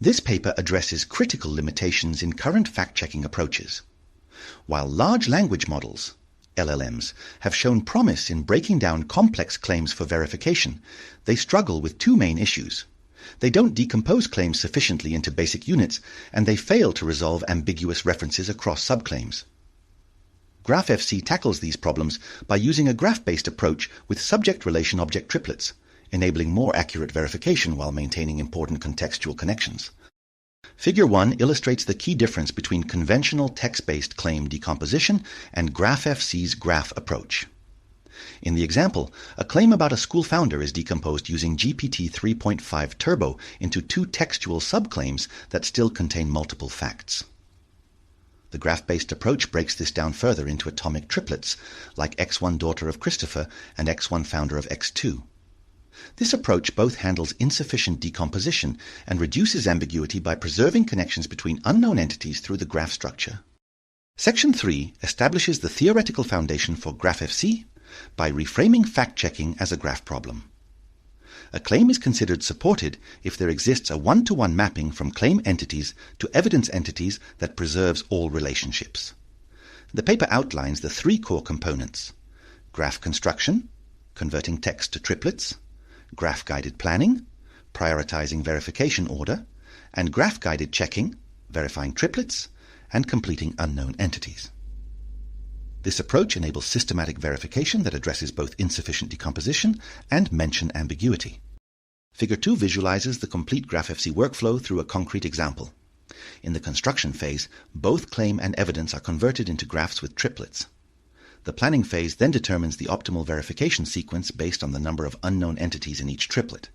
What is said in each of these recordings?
This paper addresses critical limitations in current fact-checking approaches. While large language models, LLMs, have shown promise in breaking down complex claims for verification, they struggle with two main issues. They don't decompose claims sufficiently into basic units, and they fail to resolve ambiguous references across subclaims. GraphFC tackles these problems by using a graph-based approach with subject-relation-object triplets, enabling more accurate verification while maintaining important contextual connections. Figure 1 illustrates the key difference between conventional text-based claim decomposition and GraphFC's graph approach. In the example, a claim about a school founder is decomposed using GPT 3.5 Turbo into two textual subclaims that still contain multiple facts. The graph-based approach breaks this down further into atomic triplets, like X1 daughter of Christopher and X1 founder of X2. This approach both handles insufficient decomposition and reduces ambiguity by preserving connections between unknown entities through the graph structure. Section 3 establishes the theoretical foundation for GraphFC by reframing fact-checking as a graph problem. A claim is considered supported if there exists a one-to-one mapping from claim entities to evidence entities that preserves all relationships. The paper outlines the three core components: graph construction, converting text to triplets; graph-guided planning, prioritizing verification order; and graph-guided checking, verifying triplets, and completing unknown entities. This approach enables systematic verification that addresses both insufficient decomposition and mention ambiguity. Figure 2 visualizes the complete GraphFC workflow through a concrete example. In the construction phase, both claim and evidence are converted into graphs with triplets. The planning phase then determines the optimal verification sequence based on the number of unknown entities in each triplet.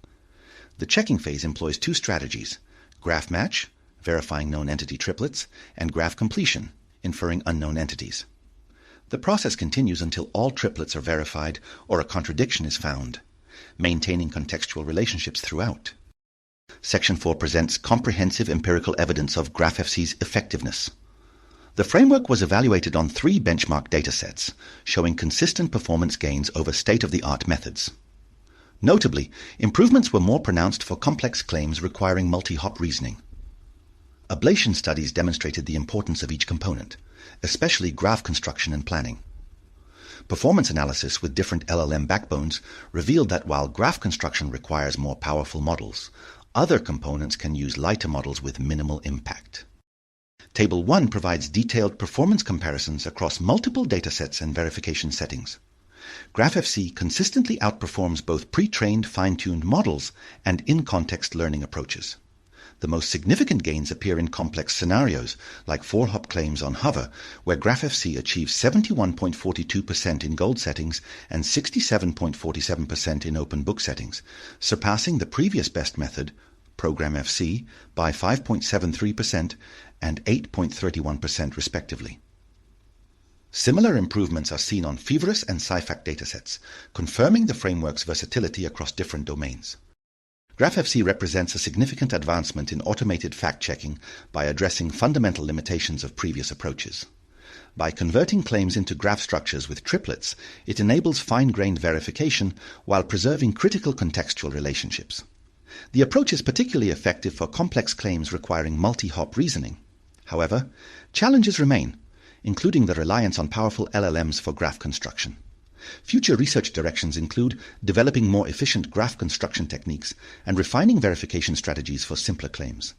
The checking phase employs two strategies: graph match, verifying known entity triplets, and graph completion, inferring unknown entities. The process continues until all triplets are verified or a contradiction is found, maintaining contextual relationships throughout. Section 4 presents comprehensive empirical evidence of GraphFC's effectiveness. The framework was evaluated on 3 benchmark datasets, showing consistent performance gains over state-of-the-art methods. Notably, improvements were more pronounced for complex claims requiring multi-hop reasoning. Ablation studies demonstrated the importance of each component, especially graph construction and planning. Performance analysis with different LLM backbones revealed that while graph construction requires more powerful models, other components can use lighter models with minimal impact. Table 1 provides detailed performance comparisons across multiple datasets and verification settings. GraphFC consistently outperforms both pre-trained fine-tuned models and in-context learning approaches. The most significant gains appear in complex scenarios, like 4-hop claims on Hover, where GraphFC achieves 71.42% in gold settings and 67.47% in open book settings, surpassing the previous best method, ProgramFC, by 5.73% and 8.31% respectively. Similar improvements are seen on Feverus and SciFact datasets, confirming the framework's versatility across different domains. GraphFC represents a significant advancement in automated fact-checking by addressing fundamental limitations of previous approaches. By converting claims into graph structures with triplets, it enables fine-grained verification while preserving critical contextual relationships. The approach is particularly effective for complex claims requiring multi-hop reasoning. However, challenges remain, including the reliance on powerful LLMs for graph construction. Future research directions include developing more efficient graph construction techniques and refining verification strategies for simpler claims.